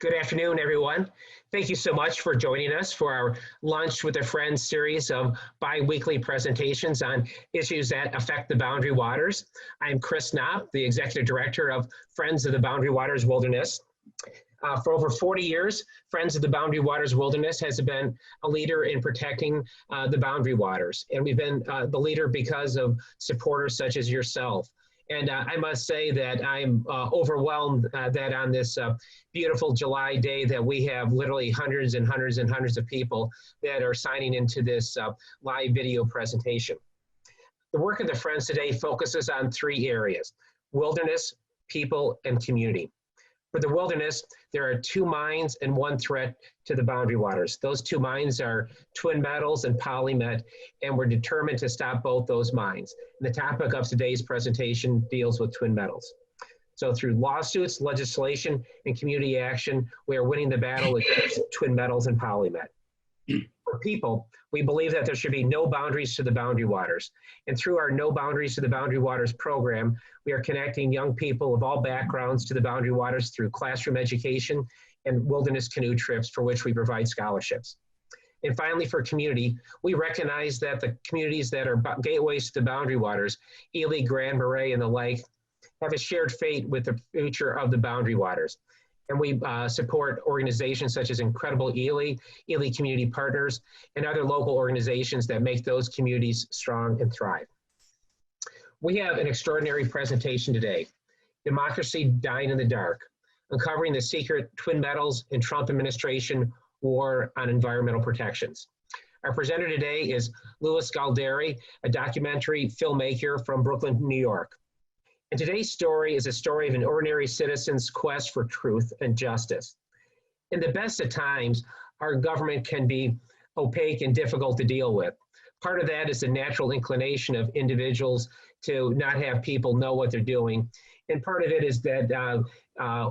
Good afternoon, everyone. Thank you so much for joining us for our Lunch with a Friend series of bi-weekly presentations on issues that affect the Boundary Waters. I'm Chris Knopp, the Executive Director of Friends of the Boundary Waters Wilderness. For over 40 years, Friends of the Boundary Waters Wilderness has been a leader in protecting the boundary waters. And we've been the leader because of supporters such as yourself. And I must say that I'm overwhelmed that on this beautiful July day that we have literally hundreds and hundreds and hundreds of people that are signing into this live video presentation. The work of the Friends today focuses on three areas: wilderness, people, and community. For the wilderness, there are two mines and one threat to the boundary waters. Those two mines are twin metals and polymet, and we're determined to stop both those mines. And the topic of today's presentation deals with twin metals. So through lawsuits, legislation, and community action, we are winning the battle against twin metals and polymet. For people, we believe that there should be no boundaries to the boundary waters. And through our No Boundaries to the Boundary Waters program, we are connecting young people of all backgrounds to the boundary waters through classroom education and wilderness canoe trips for which we provide scholarships. And finally, for community, we recognize that the communities that are gateways to the boundary waters, Ely, Grand Marais, and the like, have a shared fate with the future of the boundary waters. And we support organizations such as Incredible Ely, Ely Community Partners, and other local organizations that make those communities strong and thrive. We have an extraordinary presentation today: Democracy Dying in the Dark, uncovering the secret twin metals and Trump administration war on environmental protections. Our presenter today is Louis Galdieri, a documentary filmmaker from Brooklyn, New York. And today's story is a story of an ordinary citizen's quest for truth and justice. In the best of times, our government can be opaque and difficult to deal with. Part of that is the natural inclination of individuals to not have people know what they're doing. And part of it is that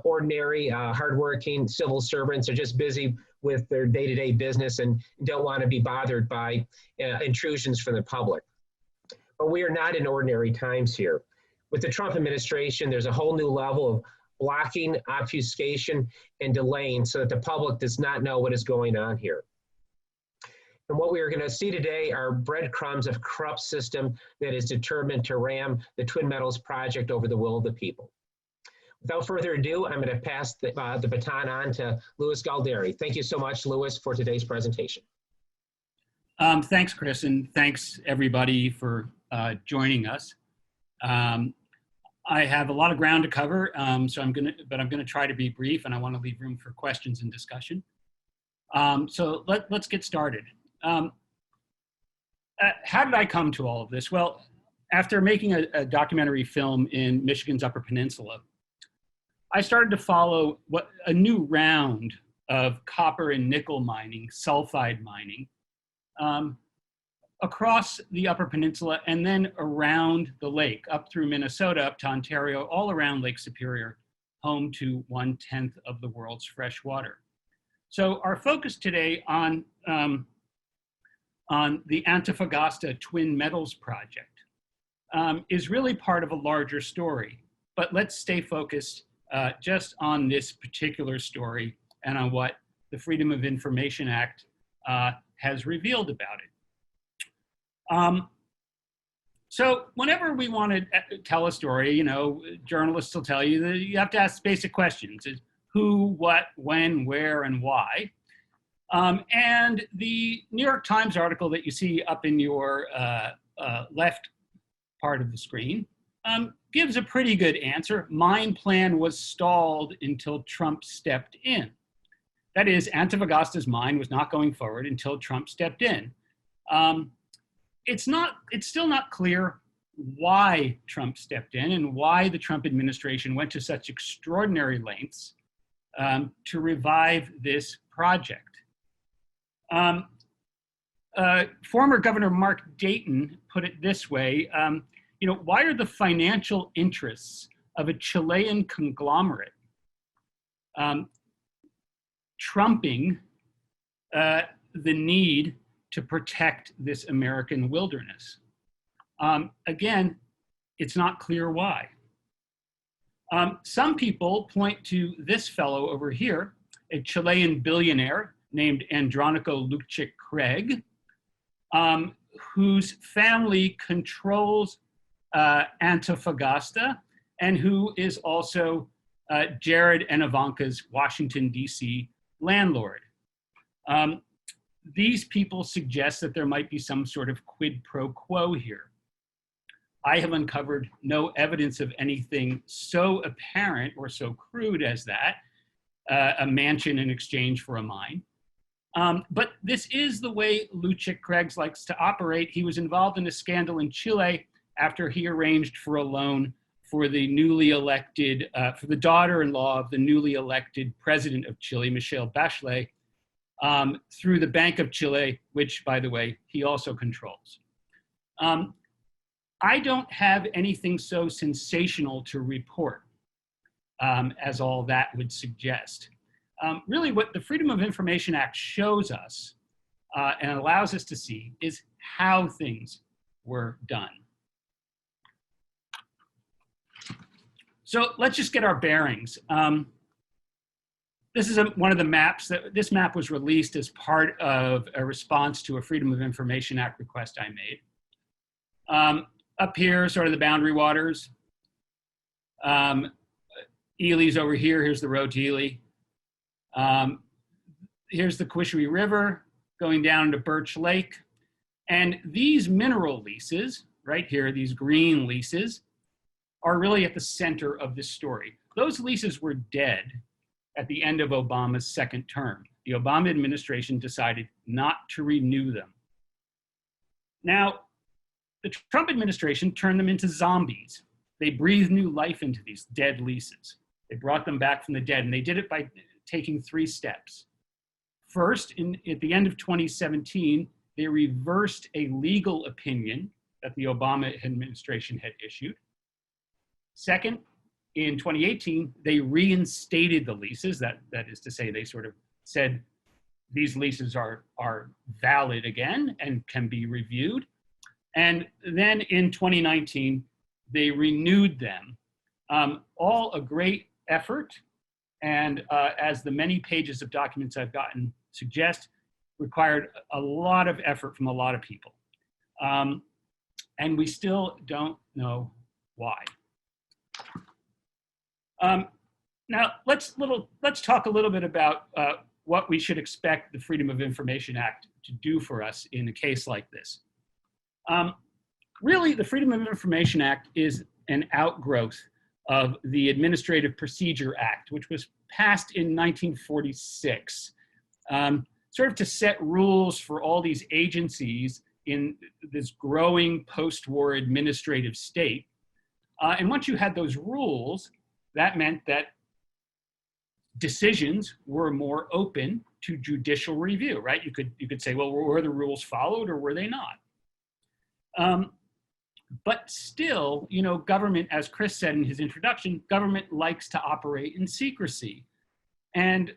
ordinary, hardworking civil servants are just busy with their day-to-day business and don't want to be bothered by intrusions from the public. But we are not in ordinary times here. With the Trump administration, there's a whole new level of blocking, obfuscation, and delaying so that the public does not know what is going on here. And what we are going to see today are breadcrumbs of a corrupt system that is determined to ram the Twin Metals project over the will of the people. Without further ado, I'm going to pass the baton on to Louis Galdieri. Thank you so much, Louis, for today's presentation. Thanks, Chris, and thanks everybody for joining us. I have a lot of ground to cover, so I'm gonna try to be brief, and I want to leave room for questions and discussion. So let's get started. How did I come to all of this? Well, after making a documentary film in Michigan's Upper Peninsula, I started to follow a new round of copper and nickel mining, sulfide mining, across the Upper Peninsula and then around the lake, up through Minnesota, up to Ontario, all around Lake Superior, home to 1/10 of the world's fresh water. So our focus today on the Antofagasta Twin Metals Project is really part of a larger story, but let's stay focused just on this particular story and on what the Freedom of Information Act has revealed about it. So whenever we want to tell a story, you know, journalists will tell you that you have to ask basic questions: is who, what, when, where, and why. And the New York Times article that you see up in your left part of the screen gives a pretty good answer. Mine plan was stalled until Trump stepped in. That is, Antofagasta's mine was not going forward until Trump stepped in. It's still not clear why Trump stepped in and why the Trump administration went to such extraordinary lengths to revive this project. Former Governor Mark Dayton put it this way: you know, why are the financial interests of a Chilean conglomerate trumping the need to protect this American wilderness? Again, it's not clear why. Some people point to this fellow over here a Chilean billionaire named Andronico Lucic Craig, whose family controls Antofagasta, and who is also Jared and Ivanka's Washington, D.C. landlord. These people suggest that there might be some sort of quid pro quo here. I have uncovered no evidence of anything so apparent or so crude as that, a mansion in exchange for a mine. But this is the way Lucic Craig likes to operate. He was involved in a scandal in Chile after he arranged for a loan for the newly elected, for the daughter-in-law of the newly elected president of Chile, Michelle Bachelet, through the Bank of Chile, which, by the way, he also controls. I don't have anything so sensational to report as all that would suggest. Really what the Freedom of Information Act shows us and allows us to see is how things were done. So let's just get our bearings. This is one of the maps. This map was released as part of a response to a Freedom of Information Act request I made. Up here, sort of the boundary waters. Ely's over here. Here's the road to Ely. Here's the Quishue River going down to Birch Lake. And these mineral leases, right here, these green leases, are really at the center of this story. Those leases were dead at the end of Obama's second term. The Obama administration decided not to renew them. Now, the Trump administration turned them into zombies. They breathed new life into these dead leases. They brought them back from the dead, and they did it by taking 3 steps. First, at the end of 2017, they reversed a legal opinion that the Obama administration had issued. Second, in 2018, they reinstated the leases. That is to say, they sort of said these leases are valid again and can be reviewed. And then in 2019, they renewed them. All a great effort, and as the many pages of documents I've gotten suggest, required a lot of effort from a lot of people. And we still don't know why. Now, let's talk a little bit about what we should expect the Freedom of Information Act to do for us in a case like this. Really, the Freedom of Information Act is an outgrowth of the Administrative Procedure Act, which was passed in 1946, sort of to set rules for all these agencies in this growing post-war administrative state. And once you had those rules, that meant that decisions were more open to judicial review, right? You could say, well, were the rules followed or were they not? But still, you know, government, as Chris said in his introduction, government likes to operate in secrecy. And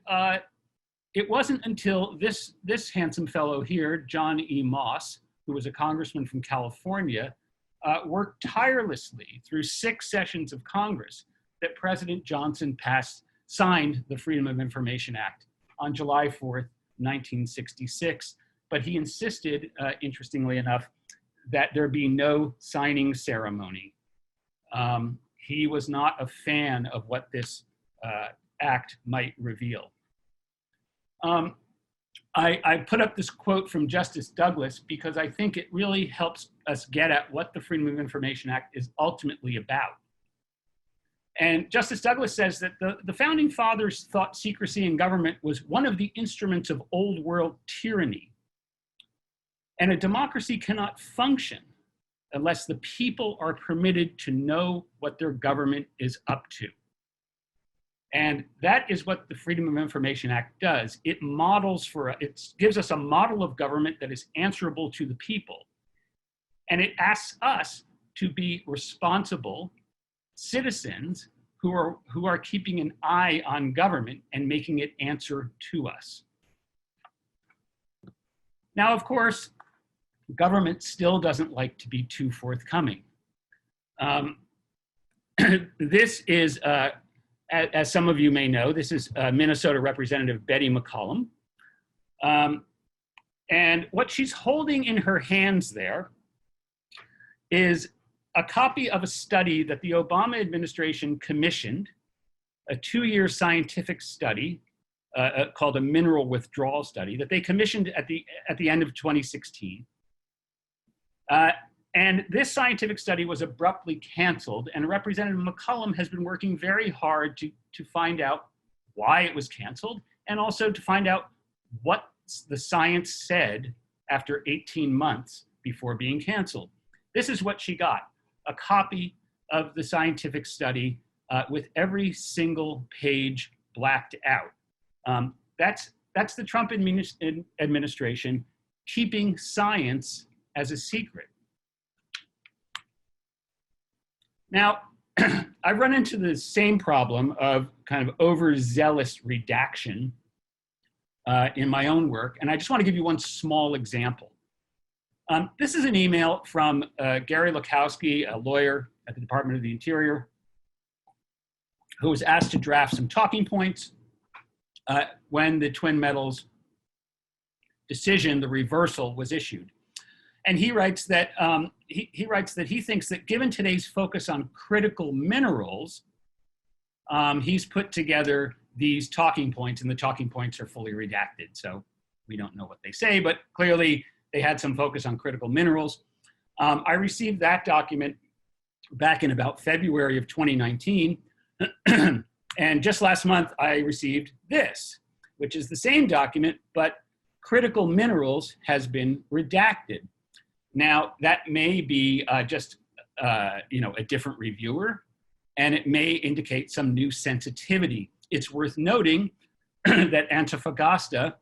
it wasn't until this handsome fellow here, John E. Moss, who was a congressman from California, worked tirelessly through 6 sessions of Congress that President Johnson signed the Freedom of Information Act on July 4th, 1966. But he insisted, interestingly enough, that there be no signing ceremony. He was not a fan of what this act might reveal. I put up this quote from Justice Douglas because I think it really helps us get at what the Freedom of Information Act is ultimately about. And Justice Douglas says that the founding fathers thought secrecy in government was one of the instruments of old world tyranny. And a democracy cannot function unless the people are permitted to know what their government is up to. And that is what the Freedom of Information Act does. It gives us a model of government that is answerable to the people. And it asks us to be responsible citizens who are keeping an eye on government and making it answer to us. Now, of course, government still doesn't like to be too forthcoming. This is as some of you may know, this is Minnesota Representative Betty McCollum. And what she's holding in her hands there is a copy of a study that the Obama administration commissioned, a 2-year scientific study called a mineral withdrawal study that they commissioned at the end of 2016. And this scientific study was abruptly canceled, and Representative McCollum has been working very hard to find out why it was canceled, and also to find out what the science said after 18 months before being canceled. This is what she got: a copy of the scientific study with every single page blacked out. That's the Trump administration keeping science as a secret. Now, I've run into the same problem of kind of overzealous redaction in my own work, and I just want to give you one small example. This is an email from Gary Lukowski, a lawyer at the Department of the Interior, who was asked to draft some talking points when the Twin Metals decision, the reversal, was issued. And he writes that he thinks that given today's focus on critical minerals, he's put together these talking points, and the talking points are fully redacted. So we don't know what they say, but clearly they had some focus on critical minerals. I received that document back in about February of 2019. And just last month, I received this, which is the same document, but critical minerals has been redacted. Now, that may be just a different reviewer, and it may indicate some new sensitivity. It's worth noting that Antofagasta,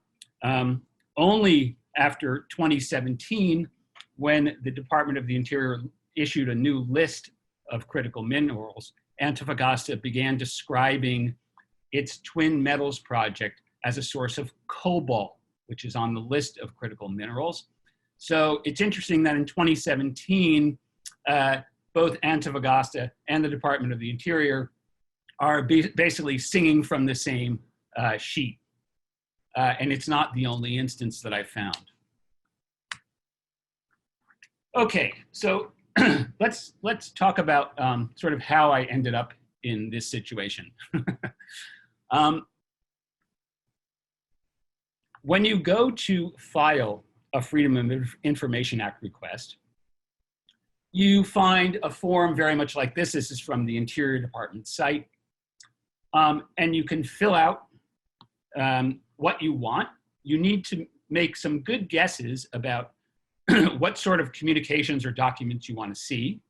only after 2017, when the Department of the Interior issued a new list of critical minerals, Antofagasta began describing its Twin Metals project as a source of cobalt, which is on the list of critical minerals. So it's interesting that in 2017, both Antofagasta and the Department of the Interior are basically singing from the same sheet. And it's not the only instance that I found. Okay, so let's talk about sort of how I ended up in this situation. When you go to file a Freedom of Information Act request, you find a form very much like this. This is from the Interior Department site. And you can fill out what you want. You need to make some good guesses about what sort of communications or documents you want to see,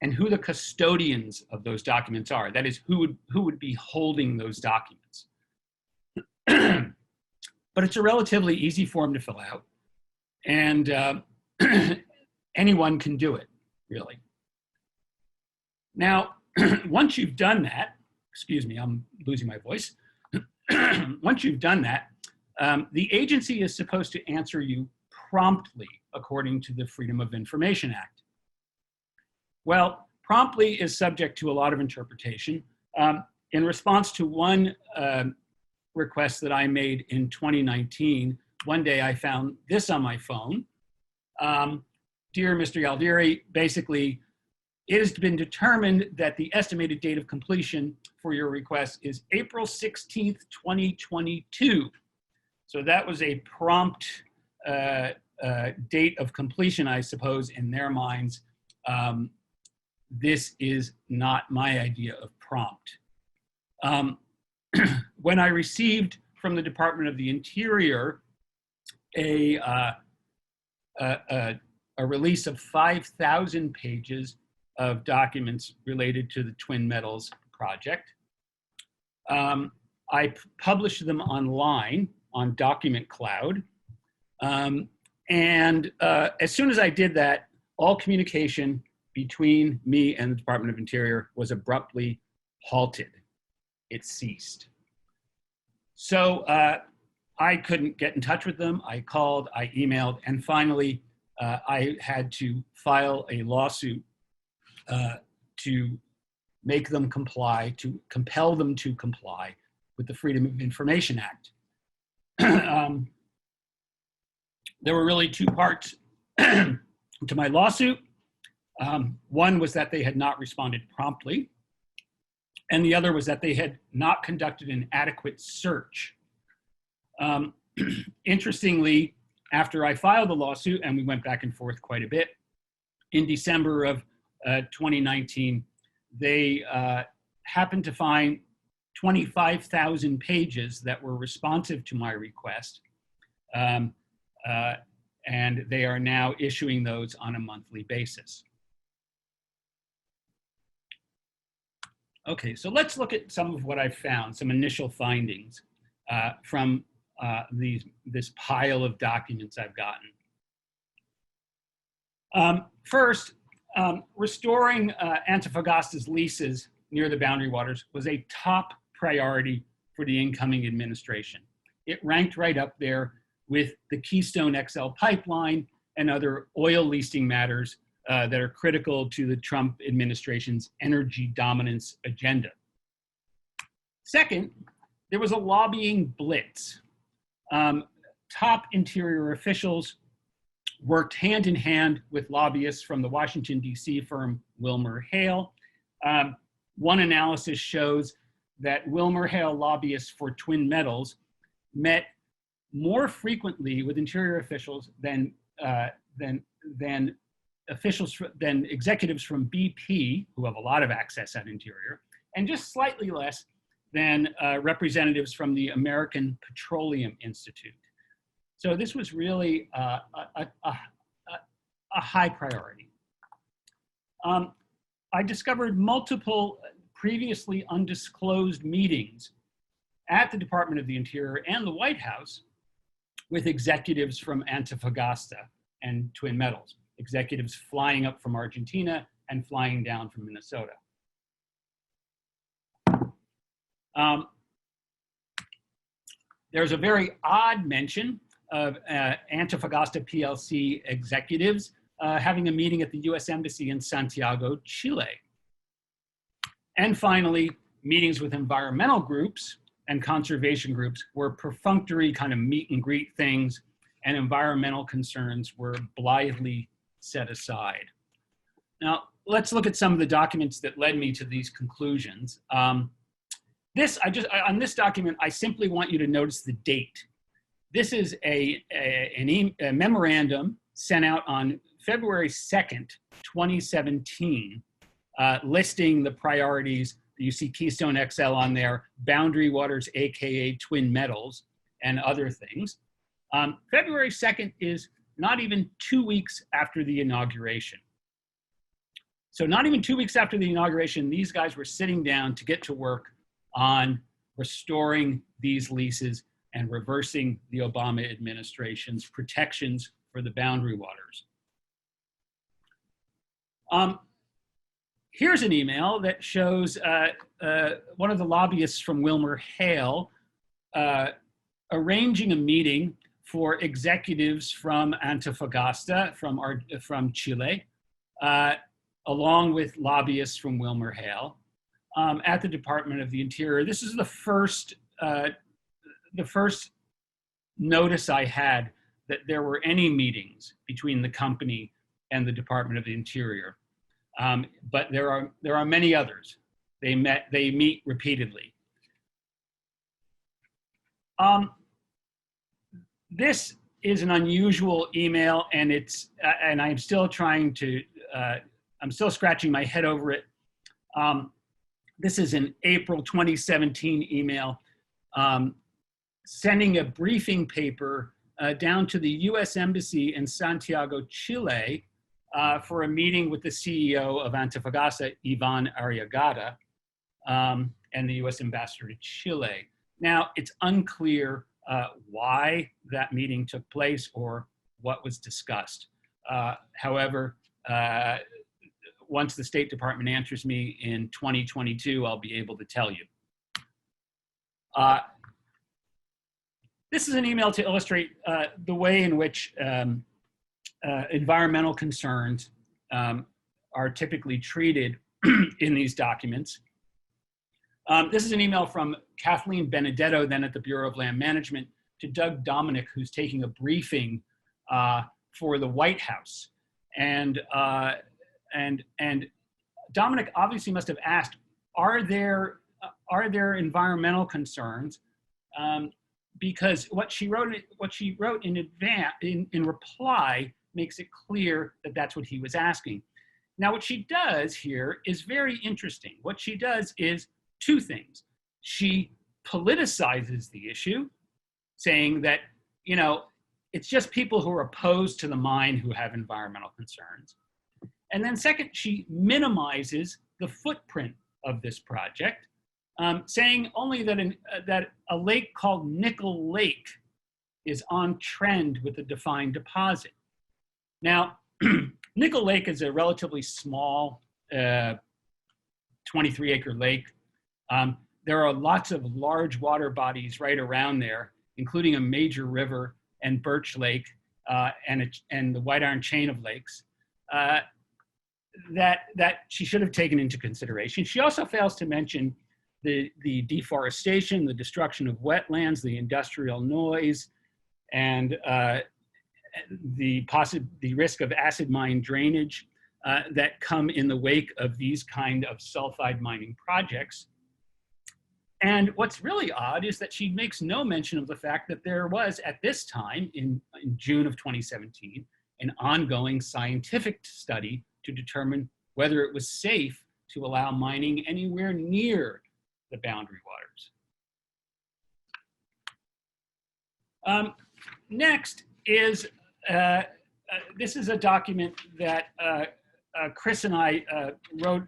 and who the custodians of those documents are. That is, who would be holding those documents. But it's a relatively easy form to fill out, and anyone can do it, really. Now, once you've done that, excuse me, I'm losing my voice. Once you've done that, the agency is supposed to answer you promptly according to the Freedom of Information Act. Well, promptly is subject to a lot of interpretation. In response to one request that I made in 2019, one day I found this on my phone. Dear Mr. Galdieri, basically, it has been determined that the estimated date of completion for your request is April 16th, 2022. So that was a prompt date of completion, I suppose, in their minds. This is not my idea of prompt. When I received from the Department of the Interior a release of 5,000 pages of documents related to the Twin Metals project, I published them online on Document Cloud. And as soon as I did that, all communication between me and the Department of Interior was abruptly halted. It ceased. So I couldn't get in touch with them. I called, I emailed, and finally I had to file a lawsuit to make them comply, to compel them to comply with the Freedom of Information Act. There were really two parts to my lawsuit. One was that they had not responded promptly, and the other was that they had not conducted an adequate search. Interestingly, after I filed the lawsuit, and we went back and forth quite a bit, in December of 2019, they happened to find 25,000 pages that were responsive to my request, and they are now issuing those on a monthly basis. Okay, so let's look at some of what I've found, some initial findings from this pile of documents I've gotten. First, restoring Antofagasta's leases near the boundary waters was a top priority for the incoming administration. It ranked right up there with the Keystone XL pipeline and other oil leasing matters that are critical to the Trump administration's energy dominance agenda. Second, there was a lobbying blitz. Top interior officials worked hand in hand with lobbyists from the Washington, D.C. firm WilmerHale. One analysis shows that WilmerHale lobbyists for Twin Metals met more frequently with interior officials than executives from BP, who have a lot of access at Interior, and just slightly less than representatives from the American Petroleum Institute. So this was really a high priority. I discovered multiple previously undisclosed meetings at the Department of the Interior and the White House with executives from Antofagasta and Twin Metals, executives flying up from Argentina and flying down from Minnesota. There's a very odd mention of Antofagasta PLC executives having a meeting at the US Embassy in Santiago, Chile. And finally, meetings with environmental groups and conservation groups were perfunctory kind of meet and greet things, and environmental concerns were blithely set aside. Now, let's look at some of the documents that led me to these conclusions. On this document, I simply want you to notice the date. This is a memorandum sent out on February 2nd, 2017, listing the priorities. You see Keystone XL on there, Boundary Waters, AKA Twin Metals, and other things. February 2nd is not even 2 weeks after the inauguration. So not even 2 weeks after the inauguration, these guys were sitting down to get to work on restoring these leases and reversing the Obama administration's protections for the boundary waters. Here's an email that shows one of the lobbyists from WilmerHale arranging a meeting for executives from Antofagasta, from Chile, along with lobbyists from WilmerHale, at the Department of the Interior. This is the first notice I had that there were any meetings between the company and the Department of the Interior. But there are many others. They meet repeatedly. This is an unusual email, and I'm still trying to, I'm still scratching my head over it. This is an April 2017 email sending a briefing paper down to the US Embassy in Santiago, Chile, for a meeting with the CEO of Antofagasta, Ivan Arriagada, and the US Ambassador to Chile. Now, it's unclear why that meeting took place or what was discussed. However, once the State Department answers me in 2022, I'll be able to tell you. This is an email to illustrate the way in which environmental concerns are typically treated in these documents. This is an email from Kathleen Benedetto, then at the Bureau of Land Management, to Doug Dominic, who's taking a briefing for the White House. And Dominic obviously must have asked, are there environmental concerns? Because what she wrote in advance, in reply, makes it clear that that's what he was asking. Now, what she does here is very interesting. What she does is two things. She politicizes the issue, saying that, you know, it's just people who are opposed to the mine who have environmental concerns. And then second, she minimizes the footprint of this project, saying only that, that a lake called Nickel Lake is on trend with a defined deposit. Now, Nickel Lake is a relatively small 23-acre lake. There are lots of large water bodies right around there, including a major river and Birch Lake and the White Iron Chain of lakes that she should have taken into consideration. She also fails to mention the deforestation, the destruction of wetlands, the industrial noise, and the risk of acid mine drainage that come in the wake of these kind of sulfide mining projects. And what's really odd is that she makes no mention of the fact that there was, at this time, in June of 2017, an ongoing scientific study to determine whether it was safe to allow mining anywhere near the boundary waters. Next is, this is a document that Chris and I wrote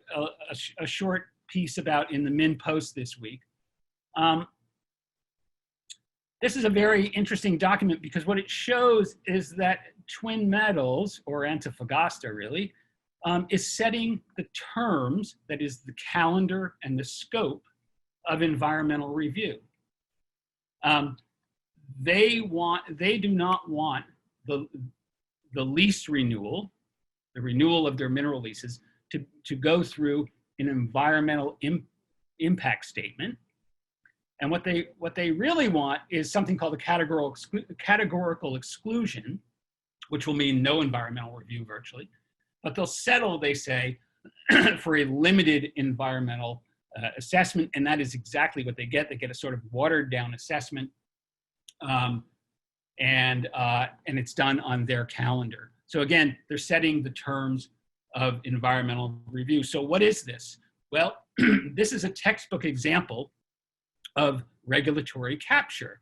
a short piece about in the Min Post this week. This is a very interesting document because what it shows is that Twin Metals, or Antofagasta really, is setting the terms, that is the calendar and the scope of environmental review. They do not want the lease renewal, the renewal of their mineral leases, to go through an environmental impact statement. And what they really want is something called a categorical exclusion, which will mean no environmental review virtually. But they'll settle, they say, for a limited environmental assessment, and that is exactly what they get. They get a sort of watered down assessment, and it's done on their calendar. So again, they're setting the terms of environmental review. So what is this? Well, this is a textbook example of regulatory capture.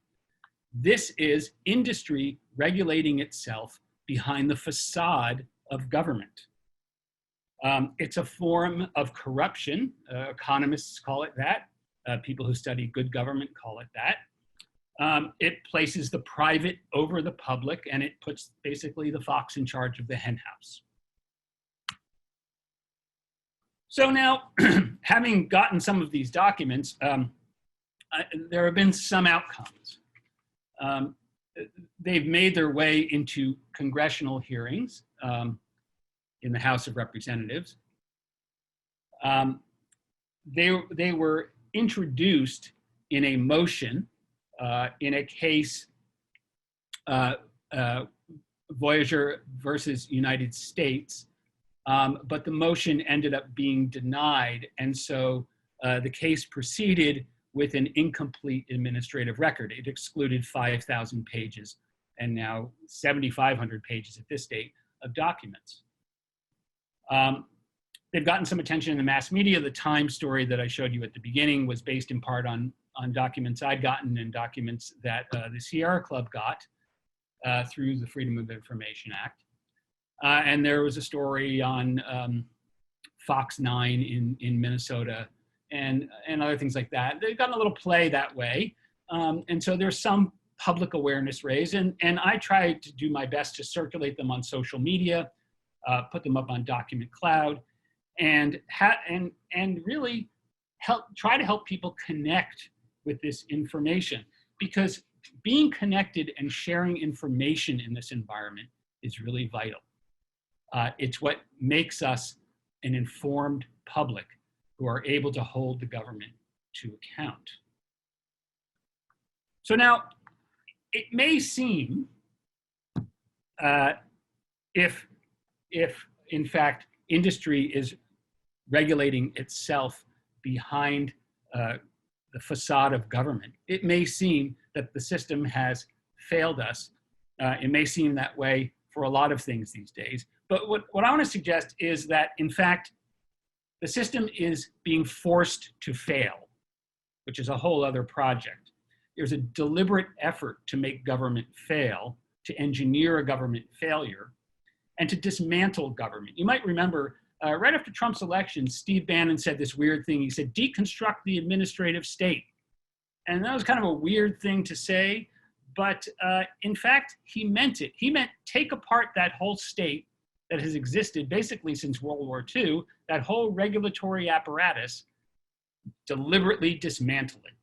This is industry regulating itself behind the facade of government. It's a form of corruption. Economists call it that. People who study good government call it that. It places the private over the public, and it puts basically the fox in charge of the hen house. So now, having gotten some of these documents, there have been some outcomes. They've made their way into congressional hearings in the House of Representatives. They were introduced in a motion in a case, Voyager versus United States, but the motion ended up being denied, and so the case proceeded with an incomplete administrative record. It excluded 5,000 pages and now 7,500 pages at this date of documents. They've gotten some attention in the mass media. The Time story that I showed you at the beginning was based in part on documents I'd gotten and documents that the Sierra Club got through the Freedom of Information Act. And there was a story on Fox 9 in Minnesota and other things like that. They've gotten a little play that way. And so there's some public awareness raised, and I try to do my best to circulate them on social media, put them up on Document Cloud, and really try to help people connect with this information, because being connected and sharing information in this environment is really vital. It's what makes us an informed public who are able to hold the government to account. So now, it may seem, if in fact industry is regulating itself behind the facade of government, it may seem that the system has failed us. It may seem that way for a lot of things these days. But what I want to suggest is that, in fact, the system is being forced to fail, which is a whole other project. There's a deliberate effort to make government fail, to engineer a government failure, and to dismantle government. You might remember, right after Trump's election, Steve Bannon said this weird thing. He said, deconstruct the administrative state. And that was kind of a weird thing to say, but in fact, he meant it. He meant take apart that whole state that has existed basically since World War II, that whole regulatory apparatus, deliberately dismantle it.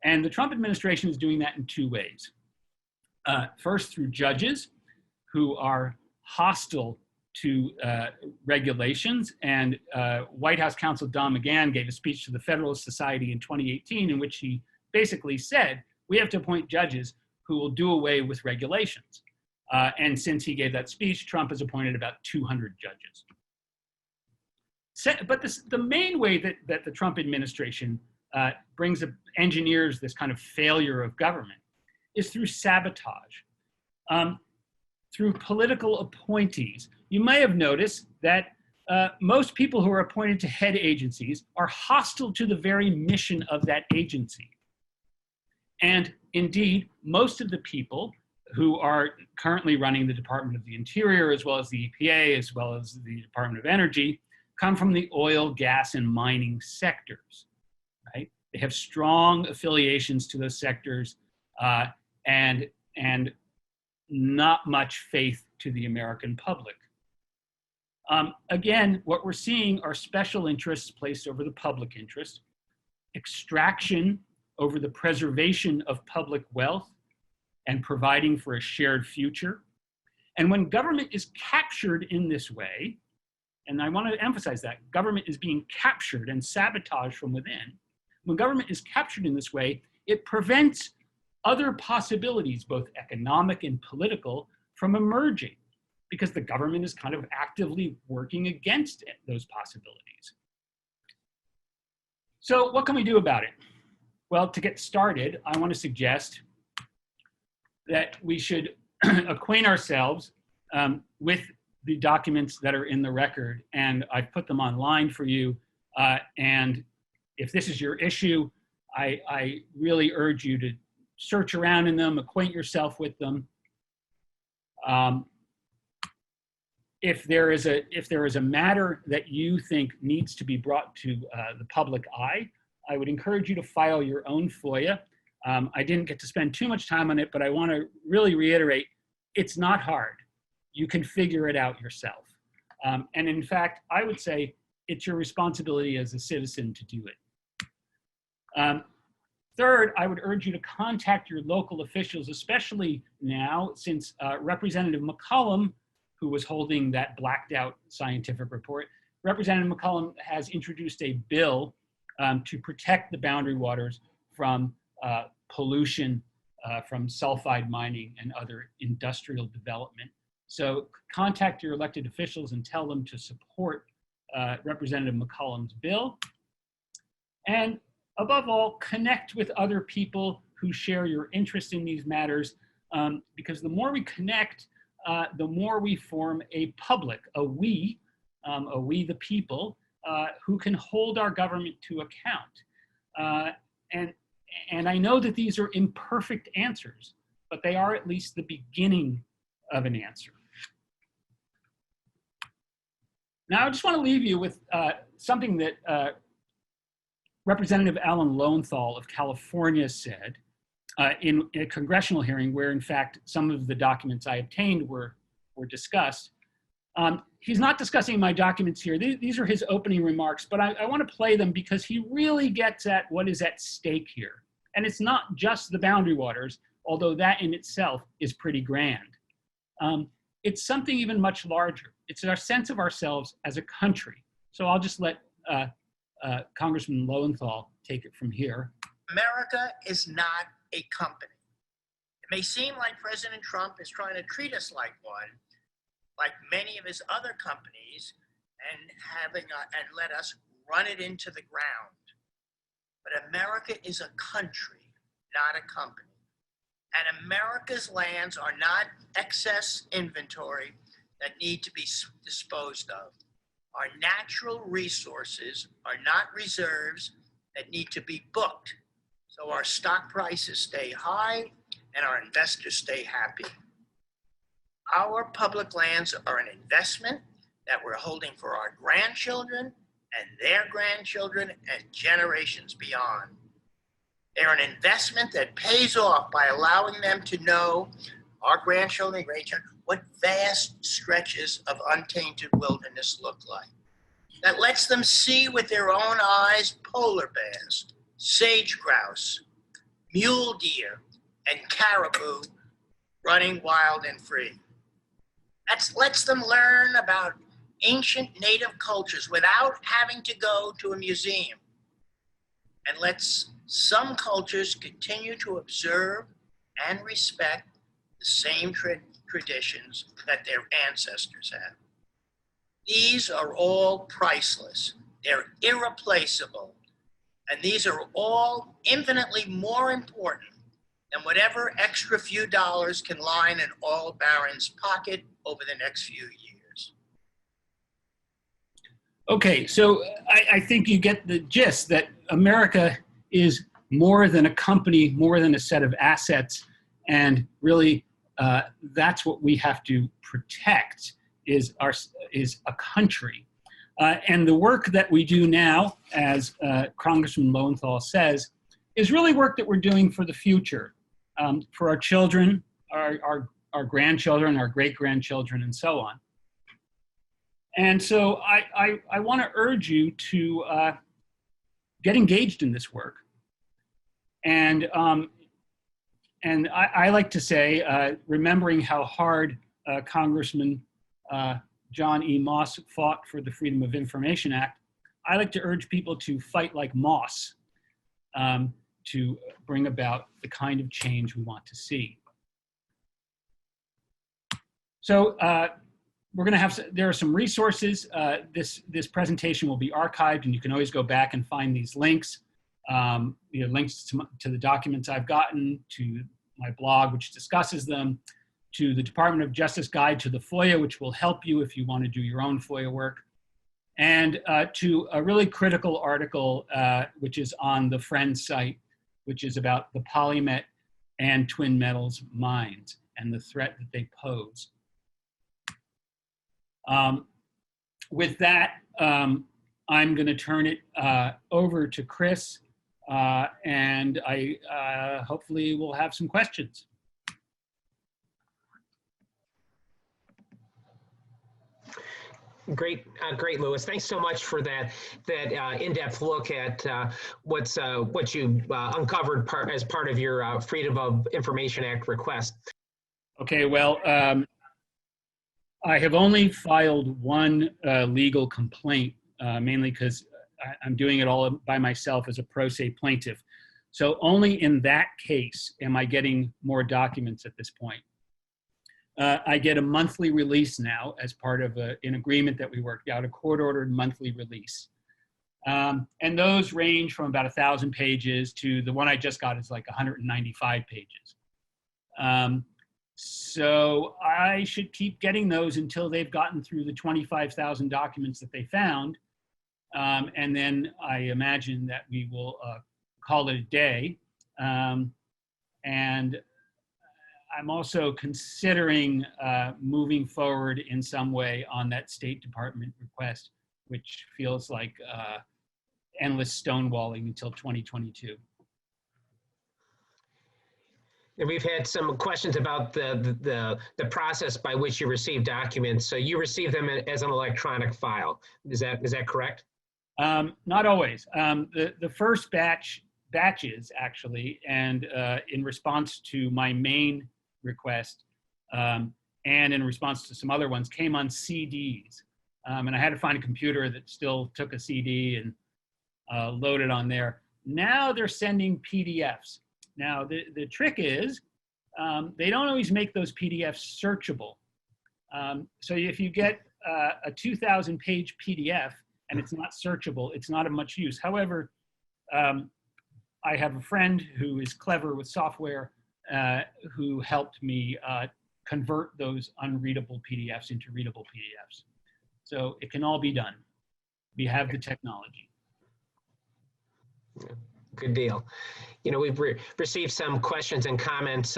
And the Trump administration is doing that in two ways. First, through judges who are hostile to regulations. And White House counsel Don McGahn gave a speech to the Federalist Society in 2018 in which he basically said, we have to appoint judges who will do away with regulations. And since he gave that speech, Trump has appointed about 200 judges. But the main way that the Trump administration engineers this kind of failure of government is through sabotage, through political appointees. You may have noticed that most people who are appointed to head agencies are hostile to the very mission of that agency. And indeed, most of the people who are currently running the Department of the Interior, as well as the EPA, as well as the Department of Energy, come from the oil, gas, and mining sectors, right? They have strong affiliations to those sectors and not much faith to the American public. Again, what we're seeing are special interests placed over the public interest, extraction over the preservation of public wealth and providing for a shared future. And when government is captured in this way, and I want to emphasize that, government is being captured and sabotaged from within. When government is captured in this way, it prevents other possibilities, both economic and political, from emerging because the government is kind of actively working against those possibilities. So what can we do about it? Well, to get started, I want to suggest that we should acquaint ourselves with the documents that are in the record, and I've put them online for you. And if this is your issue, I really urge you to search around in them, acquaint yourself with them. If there is a matter that you think needs to be brought to the public eye, I would encourage you to file your own FOIA. I didn't get to spend too much time on it, but I want to really reiterate, it's not hard. You can figure it out yourself. And in fact, I would say it's your responsibility as a citizen to do it. Third, I would urge you to contact your local officials, especially now since Representative McCollum, who was holding that blacked out scientific report, Representative McCollum has introduced a bill to protect the boundary waters from pollution from sulfide mining and other industrial development. So contact your elected officials and tell them to support Representative McCollum's bill. And above all, connect with other people who share your interest in these matters, because the more we connect, the more we form a public, a we the people, who can hold our government to account. And I know that these are imperfect answers, but they are at least the beginning of an answer. Now, I just want to leave you with something that Representative Alan Lowenthal of California said in a congressional hearing where, in fact, some of the documents I obtained were discussed. He's not discussing my documents here. These are his opening remarks, but I want to play them because he really gets at what is at stake here. And it's not just the boundary waters, although that in itself is pretty grand. It's something even much larger. It's our sense of ourselves as a country. So I'll just let Congressman Lowenthal take it from here. America is not a company. It may seem like President Trump is trying to treat us like one, like many of his other companies, and let us run it into the ground. But America is a country, not a company. And America's lands are not excess inventory that need to be disposed of. Our natural resources are not reserves that need to be booked, so our stock prices stay high and our investors stay happy. Our public lands are an investment that we're holding for our grandchildren and their grandchildren and generations beyond. They're an investment that pays off by allowing them to know, our grandchildren and great-children, what vast stretches of untainted wilderness look like. That lets them see with their own eyes polar bears, sage grouse, mule deer, and caribou running wild and free. That lets them learn about ancient native cultures without having to go to a museum, and lets some cultures continue to observe and respect the same traditions that their ancestors have. These are all priceless. They're irreplaceable. And these are all infinitely more important than whatever extra few dollars can line an oil baron's pocket over the next few years. Okay, so I think you get the gist that America is more than a company, more than a set of assets, and really that's what we have to protect is a country. And the work that we do now, as Congressman Lowenthal says, is really work that we're doing for the future, for our children, our grandchildren, our great-grandchildren, and so on. And so I want to urge you to get engaged in this work. And I like to say, remembering how hard Congressman John E. Moss fought for the Freedom of Information Act, I like to urge people to fight like Moss to bring about the kind of change we want to see. So we're going to have, there are some resources. This presentation will be archived, and you can always go back and find these links. Links to the documents I've gotten, to my blog, which discusses them, to the Department of Justice Guide to the FOIA, which will help you if you want to do your own FOIA work, and to a really critical article, which is on the Friends site, which is about the polymet and twin metals mines and the threat that they pose. With that, I'm going to turn it over to Chris, and I hopefully will have some questions. Great, Louis. Thanks so much for that in-depth look at what you uncovered as part of your Freedom of Information Act request. Okay, well, I have only filed one legal complaint, mainly because I'm doing it all by myself as a pro se plaintiff. So only in that case am I getting more documents at this point. I get a monthly release now as part of an agreement that we worked out, a court-ordered monthly release. And those range from about 1,000 pages to the one I just got is like 195 pages. So I should keep getting those until they've gotten through the 25,000 documents that they found. And then I imagine that we will call it a day. And I'm also considering moving forward in some way on that State Department request, which feels like endless stonewalling until 2022. And we've had some questions about the process by which you receive documents. So you receive them as an electronic file. Is that correct? Not always. The first batches actually, and in response to my main request, and in response to some other ones, came on CDs. And I had to find a computer that still took a CD and load it on there. Now they're sending PDFs. Now the trick is they don't always make those PDFs searchable. So if you get a 2,000 page PDF and it's not searchable, it's not of much use. However, I have a friend who is clever with software who helped me convert those unreadable PDFs into readable PDFs. So it can all be done. We have the technology. Good deal. You know, we've received some questions and comments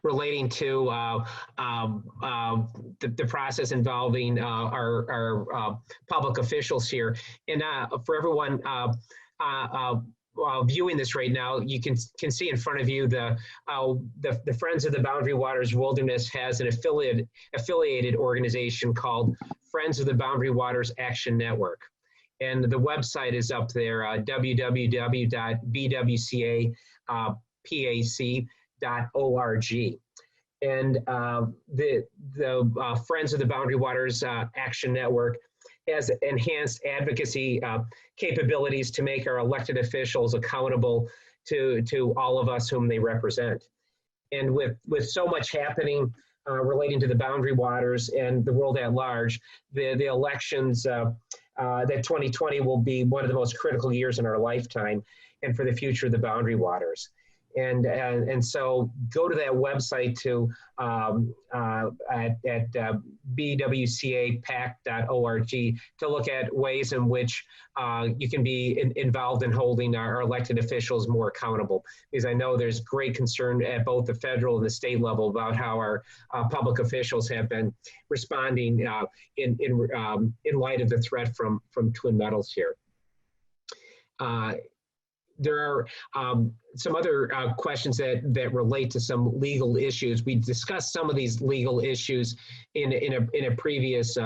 relating to the process involving our public officials here. And for everyone viewing this right now, you can see in front of you the Friends of the Boundary Waters Wilderness has an affiliated organization called Friends of the Boundary Waters Action Network. And the website is up there, www.bwcapac.org. And the Friends of the Boundary Waters Action Network has enhanced advocacy capabilities to make our elected officials accountable to all of us whom they represent. And with so much happening relating to the boundary waters and the world at large, the elections, that 2020 will be one of the most critical years in our lifetime and for the future of the boundary waters. And so go to that website to at bwcapac.org to look at ways in which you can be involved in holding our elected officials more accountable. Because I know there's great concern at both the federal and the state level about how our public officials have been responding in light of the threat from twin metals here. There are some other questions that relate to some legal issues. We discussed some of these legal issues in a previous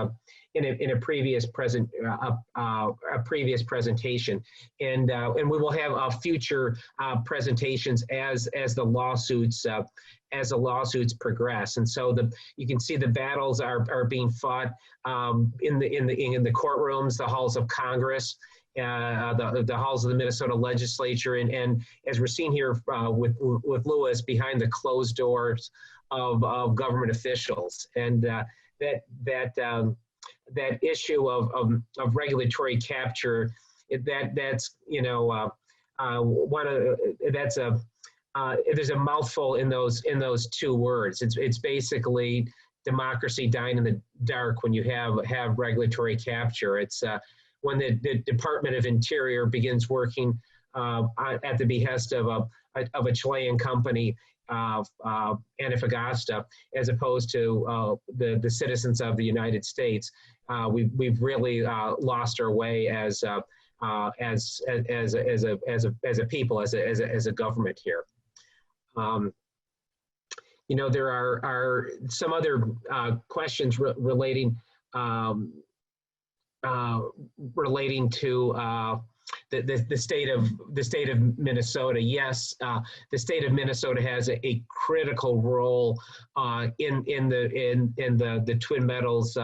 presentation, and we will have future presentations as the lawsuits progress. And so you can see the battles are being fought in the courtrooms, the halls of Congress, the halls of the Minnesota legislature, and as we're seeing here with Lewis, behind the closed doors of government officials. And that issue of regulatory capture, there's a mouthful in those two words. It's basically democracy dying in the dark when you have regulatory capture. It's when the Department of Interior begins working at the behest of a Chilean company, Antofagasta, as opposed to the citizens of the United States, we've really lost our way as a people, as a government here. There are some other questions relating to the state of Minnesota. Yes, the state of Minnesota has a critical role in the twin metals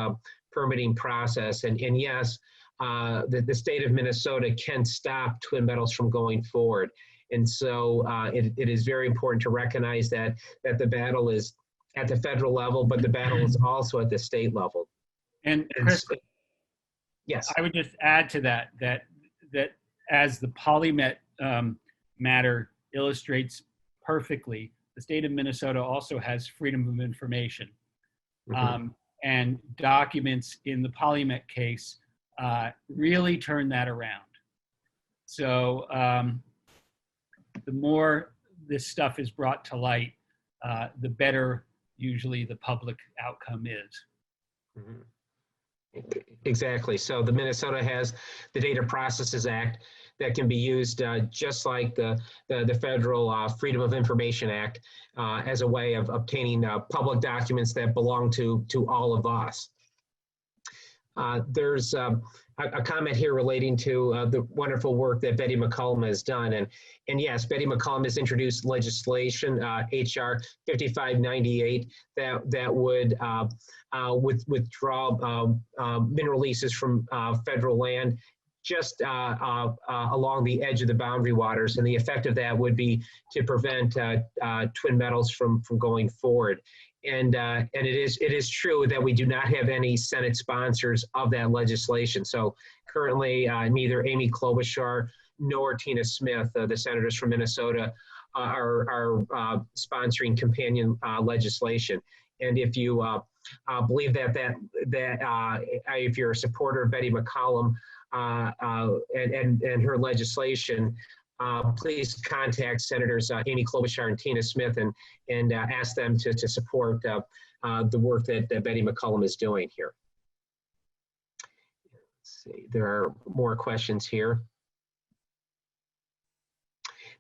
permitting process, and yes, the state of Minnesota can stop twin metals from going forward. And so it is very important to recognize that the battle is at the federal level, but the battle is also at the state level. And Chris, yes, I would just add to that as the PolyMet matter illustrates perfectly, the state of Minnesota also has freedom of information. Mm-hmm. And documents in the PolyMet case really turn that around. So the more this stuff is brought to light, the better usually the public outcome is. Mm-hmm. Exactly. So the Minnesota has the Data Processes Act that can be used just like the federal Freedom of Information Act as a way of obtaining public documents that belong to all of us. There's a comment here relating to the wonderful work that Betty McCollum has done. And yes, Betty McCollum has introduced legislation, HR 5598, that would withdraw mineral leases from federal land just along the edge of the boundary waters. And the effect of that would be to prevent twin metals from going forward. And it is true that we do not have any Senate sponsors of that legislation. So currently, neither Amy Klobuchar nor Tina Smith, the senators from Minnesota, are sponsoring companion legislation. And if you believe that if you're a supporter of Betty McCollum and her legislation, please contact Senators Amy Klobuchar and Tina Smith and ask them to support the work that Betty McCollum is doing here. Let's see, there are more questions here.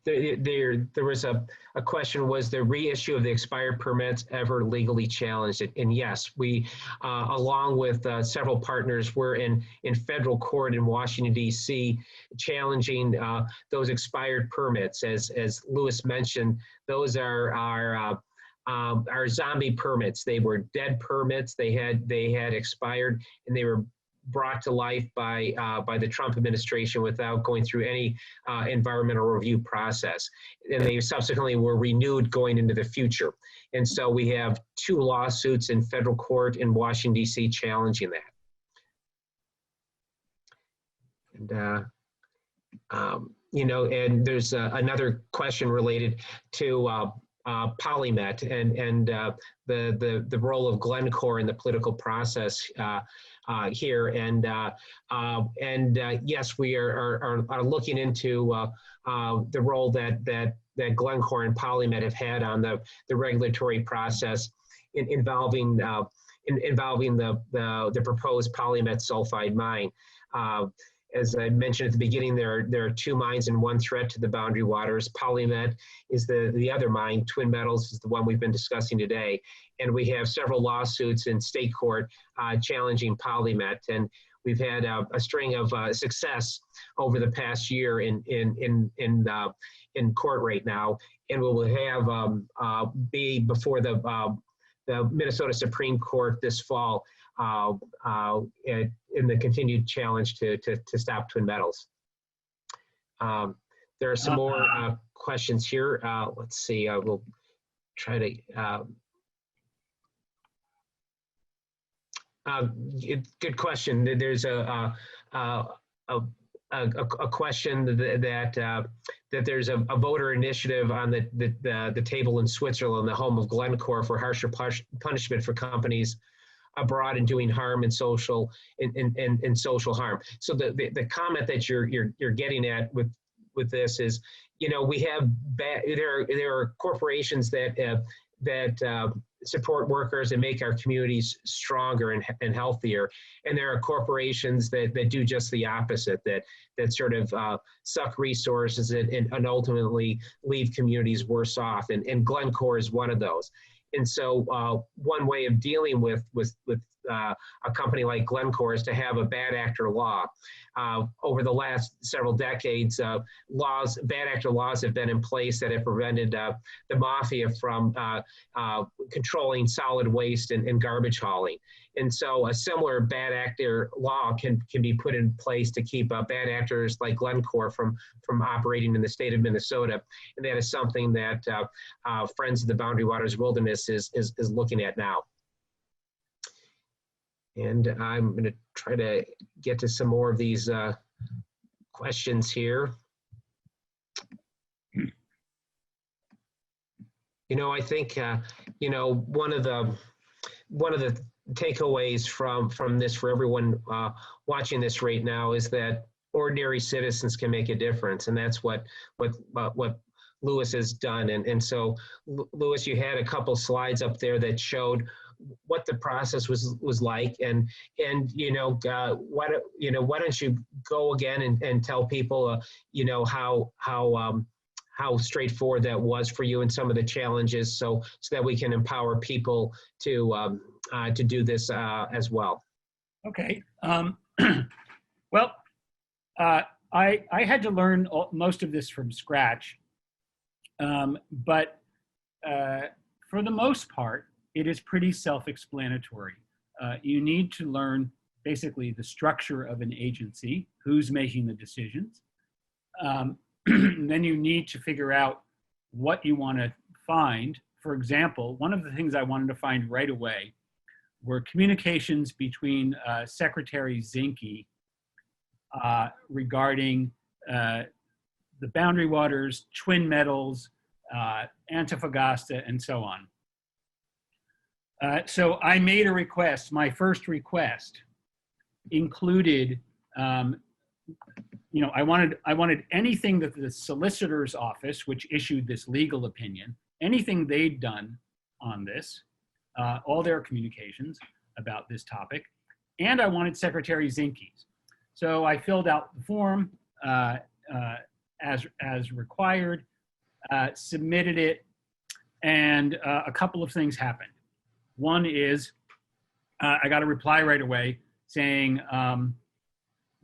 There was a question, was the reissue of the expired permits ever legally challenged? And yes, we, along with several partners, were in federal court in Washington, D.C., challenging those expired permits. As Louis mentioned, those are our zombie permits. They were dead permits. They had expired, and they were brought to life by the Trump administration without going through any environmental review process. And they subsequently were renewed going into the future. And so we have 2 lawsuits in federal court in Washington, D.C. challenging that. And, you know, and there's another question related to Polymet and the role of Glencore in the political process here, and yes, we are looking into the role that Glencore and Polymet have had on the regulatory process involving the proposed Polymet sulfide mine. As I mentioned at the beginning, there are 2 mines and 1 threat to the boundary waters. Polymet is the other mine. Twin Metals is the one we've been discussing today. And we have several lawsuits in state court challenging Polymet. And we've had a string of success over the past year in court right now. And we will have be before the Minnesota Supreme Court this fall in the continued challenge to stop twin metals. There are some more questions here. Let's see, I will try to, good question. There's a question that there's a voter initiative on the table in Switzerland, the home of Glencore, for harsher punishment for companies abroad and doing harm and social harm. So the comment that you're getting at with this is, you know, we have there are corporations that support workers and make our communities stronger and healthier, and there are corporations that do just the opposite, that sort of suck resources and ultimately leave communities worse off, and Glencore is one of those. And so one way of dealing with a company like Glencore is to have a bad actor law. Over the last several decades, bad actor laws have been in place that have prevented the mafia from controlling solid waste and garbage hauling. And so a similar bad actor law can be put in place to keep bad actors like Glencore from operating in the state of Minnesota. And that is something that Friends of the Boundary Waters Wilderness is looking at now. And I'm going to try to get to some more of these questions here. You know, I think you know, one of the takeaways from this for everyone watching this right now is that ordinary citizens can make a difference, and that's what Louis has done. And so, Louis, you had a couple slides up there that showed what the process was like, and you know, why don't you go again and tell people you know, how straightforward that was for you and some of the challenges, so that we can empower people to do this as well. Okay. Well, I had to learn most of this from scratch, but for the most part, it is pretty self-explanatory. You need to learn basically the structure of an agency, who's making the decisions. Then you need to figure out what you want to find. For example, one of the things I wanted to find right away were communications between Secretary Zinke regarding the boundary waters, twin metals, Antofagasta, and so on. So I made a request. My first request included, I wanted anything that the solicitor's office, which issued this legal opinion, anything they'd done on this, all their communications about this topic, and I wanted Secretary Zinke's. So I filled out the form as required, submitted it, and a couple of things happened. One is I got a reply right away saying,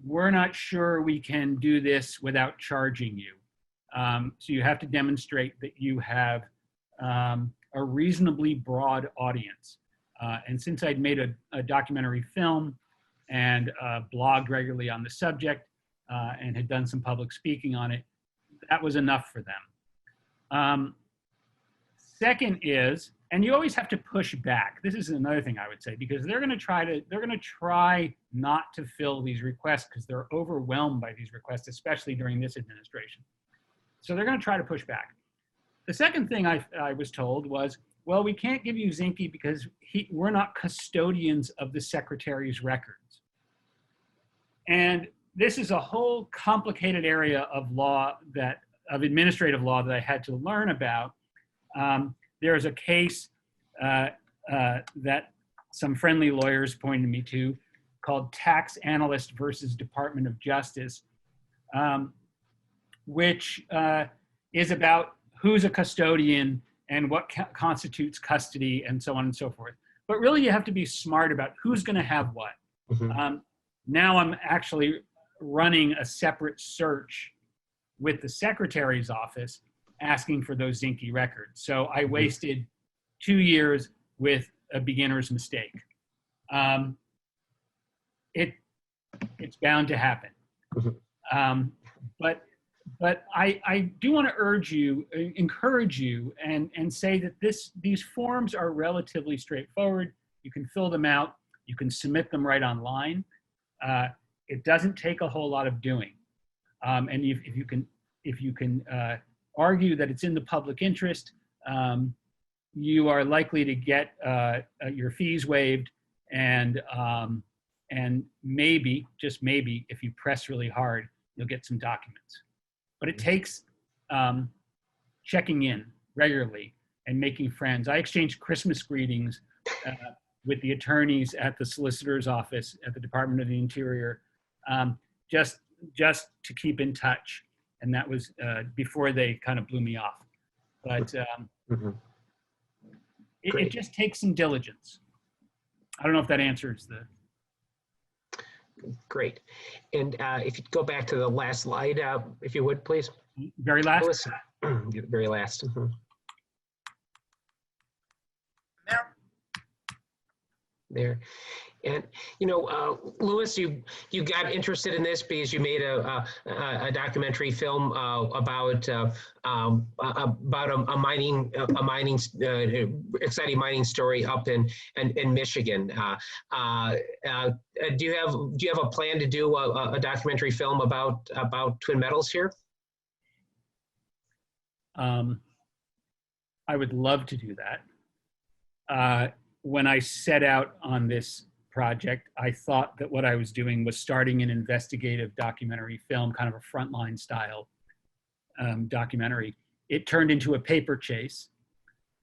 we're not sure we can do this without charging you. So you have to demonstrate that you have a reasonably broad audience. And since I'd made a documentary film and blogged regularly on the subject and had done some public speaking on it, that was enough for them. Second is, and you always have to push back. This is another thing I would say, because they're going to try not to fill these requests because they're overwhelmed by these requests, especially during this administration. So they're going to try to push back. The second thing I was told was, well, we can't give you Zinke because we're not custodians of the secretary's records. And this is a whole complicated area of law of administrative law that I had to learn about. There's a case that some friendly lawyers pointed me to called Tax Analyst versus Department of Justice, which is about who's a custodian and what constitutes custody and so on and so forth. But really you have to be smart about who's gonna have what. Mm-hmm. Now I'm actually running a separate search with the secretary's office asking for those Zinke records. So I wasted 2 years with a beginner's mistake. It's bound to happen. But I do want to encourage you and say that these forms are relatively straightforward. You can fill them out. You can submit them right online. It doesn't take a whole lot of doing. And if you can argue that it's in the public interest, you are likely to get your fees waived, and maybe, just maybe, if you press really hard, you'll get some documents. But it takes checking in regularly and making friends. I exchanged Christmas greetings with the attorneys at the solicitor's office at the Department of the Interior, just to keep in touch. And that was before they kind of blew me off. But it just takes some diligence. I don't know if that answers the... Great. And if you go back to the last slide, if you would, please. Very last? Very last. Mm-hmm. There. And, Louis, you got interested in this because you made a documentary film about a mining exciting mining story up in Michigan. Do you have a plan to do a documentary film about twin metals here? I would love to do that. When I set out on this project, I thought that what I was doing was starting an investigative documentary film, kind of a frontline style documentary. It turned into a paper chase.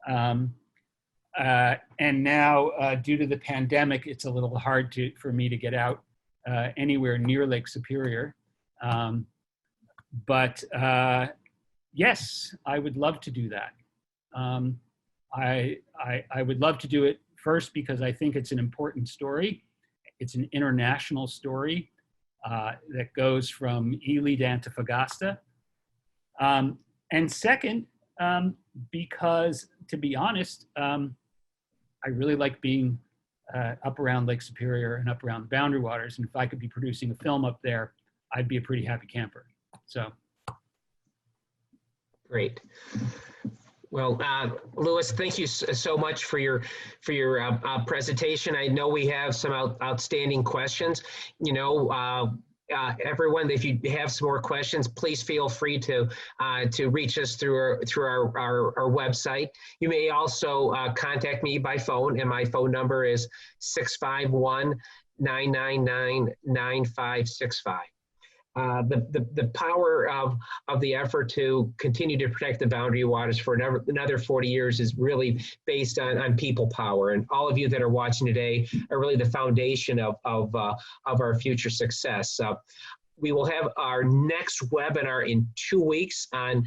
And now, due to the pandemic, it's a little hard for me to get out anywhere near Lake Superior. But yes, I would love to do that. I would love to do it first because I think it's an important story. It's an international story. that goes from Ely to Antofagasta. And second, because to be honest, I really like being up around Lake Superior and up around the Boundary Waters. And if I could be producing a film up there, I'd be a pretty happy camper. So. Great. Well, Louis, thank you so much for your presentation. I know we have some outstanding questions. You know, everyone, if you have some more questions, please feel free to reach us through our website. You may also contact me by phone, and my phone number is 651-999-9565. The power of the effort to continue to protect the boundary waters for another 40 years is really based on people power. And all of you that are watching today are really the foundation of our future success. We will have our next webinar in 2 weeks on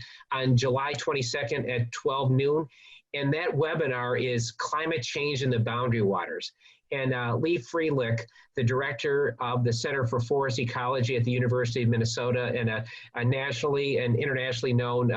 July 22nd at 12 noon. And that webinar is Climate Change in the Boundary Waters. And Lee Freelick, the director of the Center for Forest Ecology at the University of Minnesota and a nationally and internationally known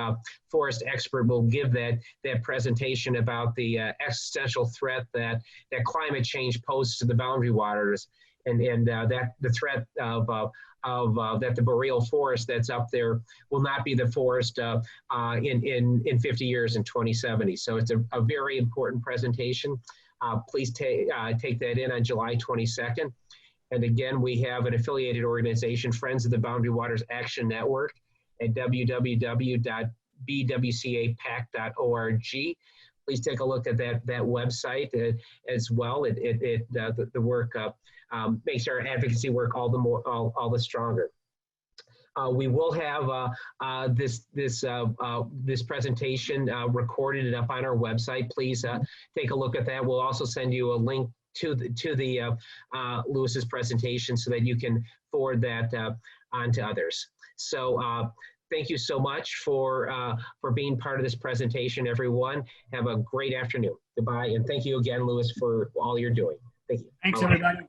forest expert, will give that presentation about the existential threat that climate change poses to the boundary waters, and that the threat of that the boreal forest that's up there will not be the forest in 50 years in 2070. So it's a very important presentation. Please take that in on July 22nd. And again, we have an affiliated organization, Friends of the Boundary Waters Action Network, at www.bwcapac.org. Please take a look at that website as well. The work makes our advocacy work all the stronger. We will have this presentation recorded and up on our website. Please take a look at that. We'll also send you a link to the Louis's presentation so that you can forward that on to others. So thank you so much for being part of this presentation, everyone. Have a great afternoon. Goodbye, and thank you again, Louis, for all you're doing. Thank you. Thanks, everybody.